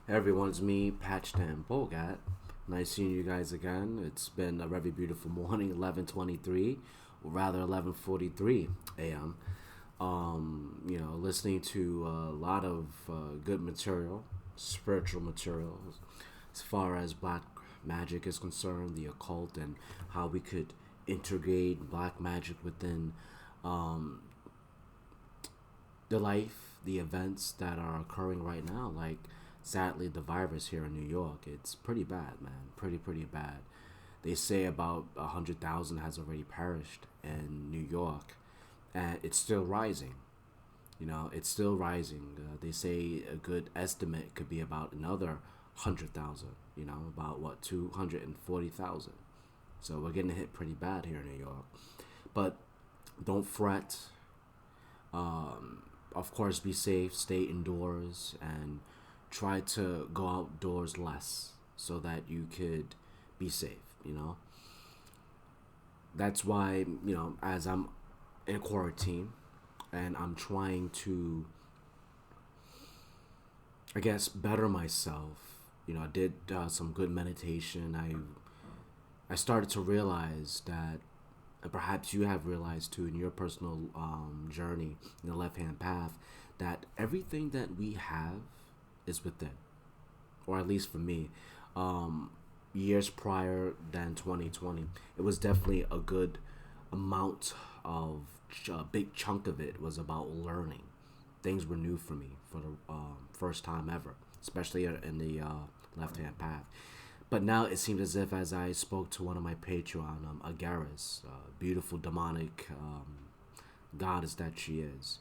Hey everyone, it's me, Patchtan Bogat. Nice seeing you guys again. It's been a very beautiful morning, 11:23, or rather 11:43 a.m. Listening to a lot of good material, spiritual material, as far as black magic is concerned, the occult, and how we could integrate black magic within um, the life, the events that are occurring right now. Like, sadly, the virus here in New York, it's pretty bad, man. Pretty bad. They say about 100,000 has already perished in New York, and it's still rising. It's still rising. They say a good estimate could be about another 100,000. About what 240,000. So we're getting hit pretty bad here in New York. But don't fret. Of course, be safe, stay indoors, and try to go outdoors less so that you could be safe. That's why, as I'm in quarantine and I'm trying to, I guess, better myself. I did some good meditation. I started to realize that, and perhaps you have realized too in your personal journey in the left hand path, that everything that we have is within, or at least for me. Um, Years prior than 2020, it was definitely a good amount of a big chunk of it was about learning. Things were new for me for the first time ever, especially in the left hand path. But now it seems as if, as I spoke to one of my Patreon, Agaris, beautiful demonic goddess that she is,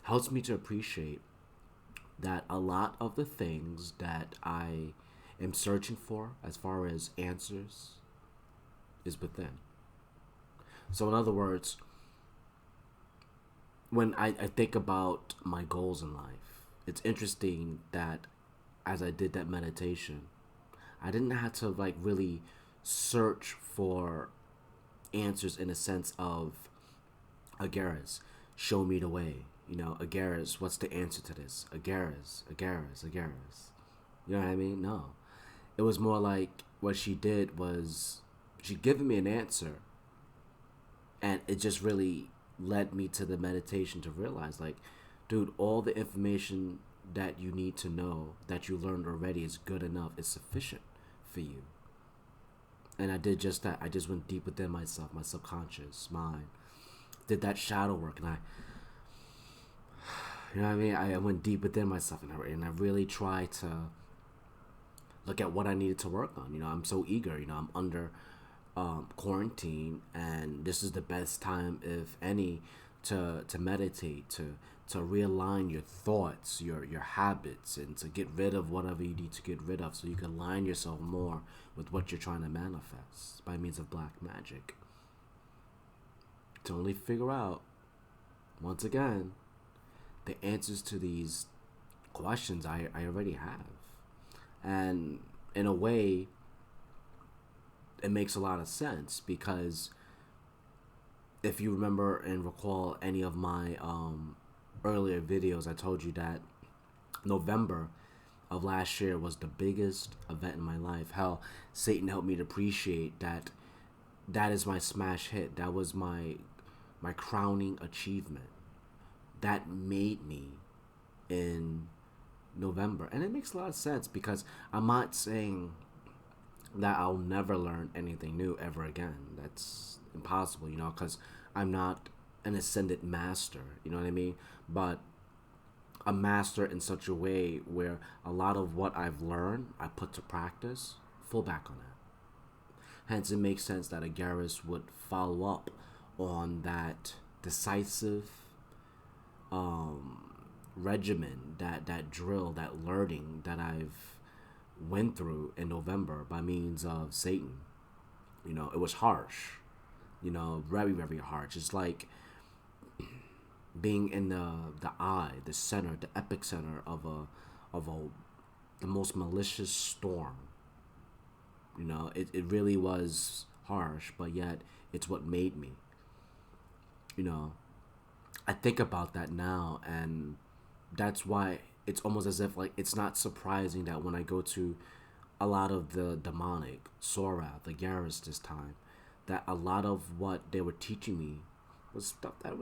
helps me to appreciate that a lot of the things that I am searching for, as far as answers, is within. So, in other words, when I think about my goals in life, it's interesting that as I did that meditation, I didn't have to like really search for answers in a sense of Agaris, show me the way. Agaris, what's the answer to this? Agaris. You know what I mean? No. It was more like what she did was she given me an answer, and it just really led me to the meditation to realize, like, dude, all the information that you need to know that you learned already is good enough, is sufficient for you. And I did just that. I just went deep within myself, my subconscious mind, did that shadow work, and you know what I mean? I went deep within myself, and I really tried to look at what I needed to work on. I'm so eager. I'm under quarantine, and this is the best time, if any, to meditate, to realign your thoughts, your habits, and to get rid of whatever you need to get rid of, so you can align yourself more with what you're trying to manifest by means of black magic. To only figure out, once again, the answers to these questions I already have. And in a way, it makes a lot of sense, because if you remember and recall any of my earlier videos, I told you that November of last year was the biggest event in my life. Hell, Satan helped me to appreciate that that is my smash hit. That was my crowning achievement. That made me in November. And it makes a lot of sense, because I'm not saying that I'll never learn anything new ever again. That's impossible, because I'm not an ascended master, you know what I mean? But a master in such a way where a lot of what I've learned, I put to practice, full back on that. Hence, it makes sense that Agaris would follow up on that decisive regimen, that drill, that learning that I've went through in November by means of Satan. It was harsh. Very harsh. It's like being in the eye, the center, the epic center of the most malicious storm. It really was harsh, but yet it's what made me. You know, I think about that now, and that's why it's almost as if like it's not surprising that when I go to a lot of the demonic, Sora, the Garrus this time, that a lot of what they were teaching me was stuff that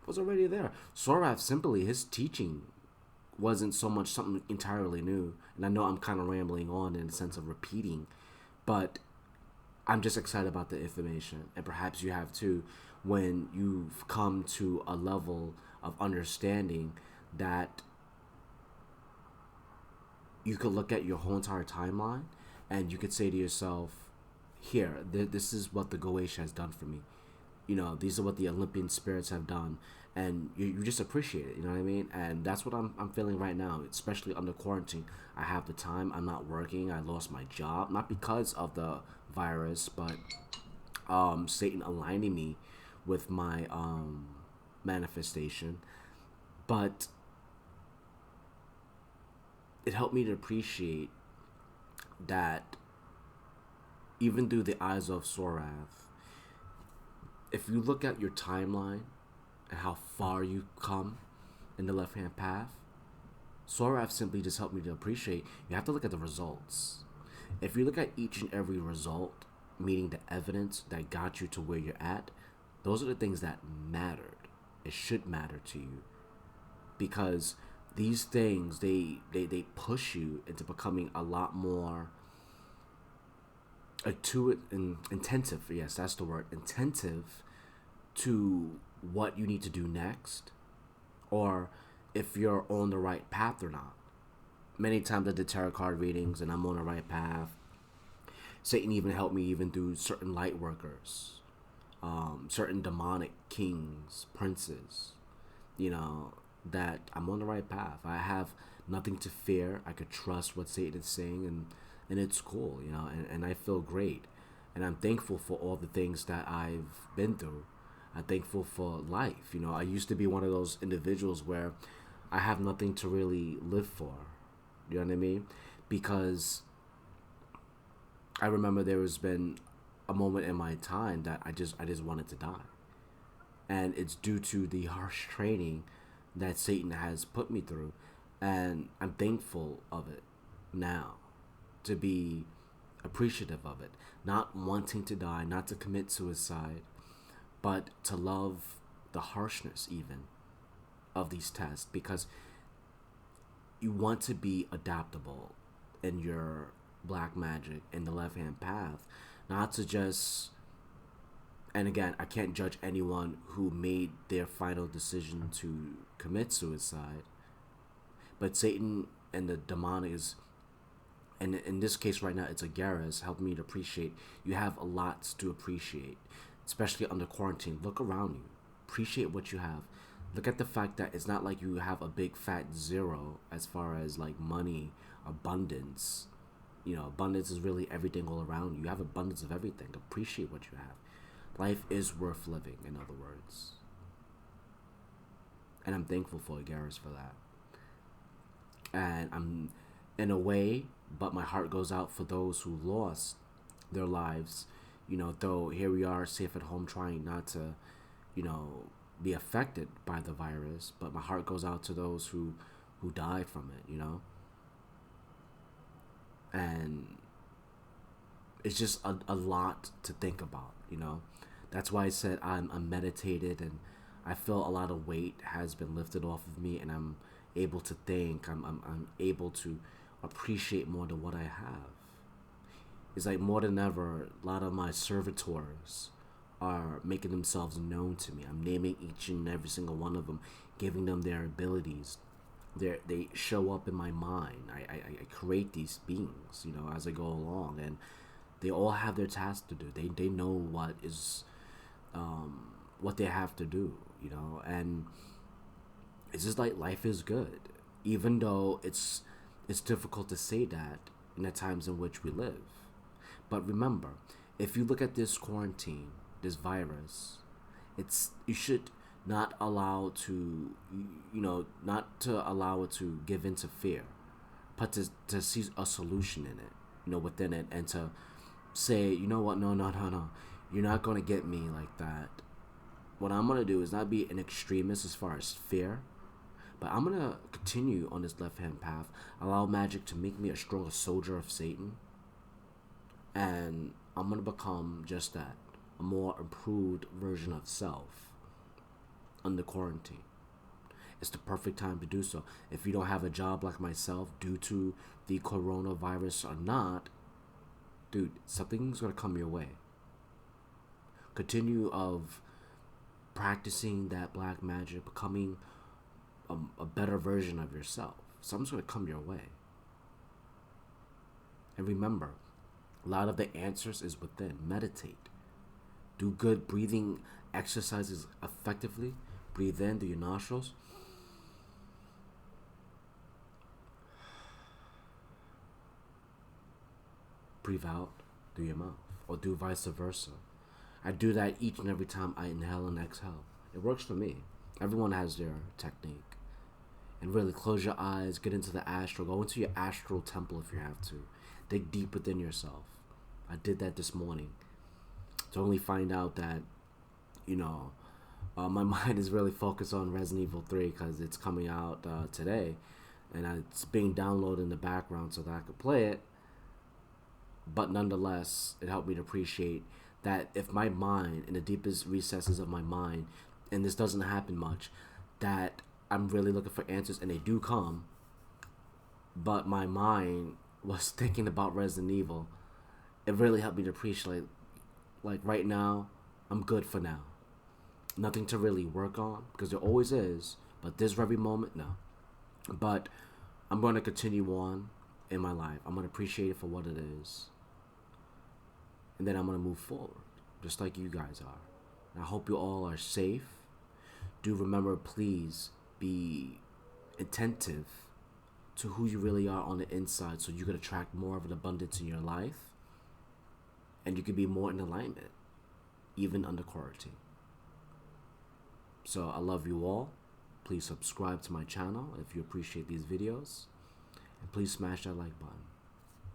was already there. Sora simply his teaching wasn't so much something entirely new, and I know I'm kind of rambling on in the sense of repeating, but I'm just excited about the information, and perhaps you have too, when you've come to a level of understanding that you could look at your whole entire timeline and you could say to yourself, here, this is what the Goetia has done for me. You know, these are what the Olympian spirits have done. And you just appreciate it, you know what I mean? And that's what I'm feeling right now, especially under quarantine. I have the time, I'm not working, I lost my job, not because of the virus, but Satan aligning me with my manifestation. But it helped me to appreciate that even through the eyes of Sorath, if you look at your timeline and how far you come in the left hand path, Sorath simply just helped me to appreciate you have to look at the results. If you look at each and every result, meaning the evidence that got you to where you're at, those are the things that mattered. It should matter to you. Because these things, they push you into becoming a lot more intensive. Yes, that's the word. Intensive to what you need to do next, or if you're on the right path or not. Many times I did tarot card readings and I'm on the right path. Satan even helped me even through certain light workers, certain demonic kings, princes, you know, that I'm on the right path. I have nothing to fear. I could trust what Satan is saying, and it's cool, you know, and I feel great. And I'm thankful for all the things that I've been through. I'm thankful for life. You know, I used to be one of those individuals where I have nothing to really live for. You know what I mean? Because I remember there has been a moment in my time that I just wanted to die. And it's due to the harsh training that Satan has put me through. And I'm thankful of it now, to be appreciative of it. Not wanting to die, not to commit suicide, but to love the harshness even of these tests, because you want to be adaptable in your black magic in the left hand path, not to just, and again, I can't judge anyone who made their final decision to commit suicide, but Satan and the demonic is, and in this case right now it's a Garrus, helped me to appreciate you have a lot to appreciate, especially under quarantine. Look around you, appreciate what you have. Look at the fact that it's not like you have a big fat zero as far as like money, abundance. You know, abundance is really everything all around you. You have abundance of everything. Appreciate what you have. Life is worth living, in other words. And I'm thankful for Garrus for that. And I'm, in a way, but my heart goes out for those who lost their lives. You know, though here we are safe at home trying not to, you know, be affected by the virus. But my heart goes out to those who died from it, you know. And it's just a lot to think about, you know. That's why I said I'm meditated, and I feel a lot of weight has been lifted off of me, and I'm able to think. I'm able to appreciate more than what I have. It's like more than ever, a lot of my servitors are making themselves known to me. I'm naming each and every single one of them, giving them their abilities. They show up in my mind. I create these beings, you know, as I go along, and they all have their tasks to do. They know what is, what they have to do, you know, and it's just like life is good, even though it's difficult to say that in the times in which we live. But remember, if you look at this quarantine, this virus, you should not allow to, you know, not to allow it to give into fear, but to see a solution in it, you know, within it, and to say, you know what, no, you're not going to get me like that. What I'm going to do is not be an extremist as far as fear, But I'm gonna continue on this left-hand path. Allow magic to make me a stronger soldier of Satan. And I'm gonna become just that, a more improved version of self under quarantine. It's the perfect time to do so. If you don't have a job like myself due to the coronavirus or not, dude, something's gonna come your way. Continue of practicing that black magic, becoming a better version of yourself. Something's gonna come your way. And remember, a lot of the answers is within. Meditate. Do good breathing exercises effectively. Breathe in through your nostrils. Breathe out through your mouth. Or do vice versa. I do that each and every time I inhale and exhale. It works for me. Everyone has their technique. And really close your eyes, get into the astral. Go into your astral temple if you have to. Dig deep within yourself. I did that this morning to only find out that, my mind is really focused on Resident Evil 3 because it's coming out today, and it's being downloaded in the background so that I could play it. But nonetheless, it helped me to appreciate that if my mind, in the deepest recesses of my mind, and this doesn't happen much, that I'm really looking for answers, and they do come, but my mind was thinking about Resident Evil. It really helped me to appreciate, like right now, I'm good for now. Nothing to really work on, because there always is, but this very moment, no. But I'm going to continue on in my life. I'm going to appreciate it for what it is. And then I'm going to move forward, just like you guys are. And I hope you all are safe. Do remember, please be attentive to who you really are on the inside so you can attract more of an abundance in your life. And you can be more in alignment, even under quarantine. So I love you all. Please subscribe to my channel if you appreciate these videos. And please smash that like button.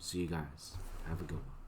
See you guys. Have a good one.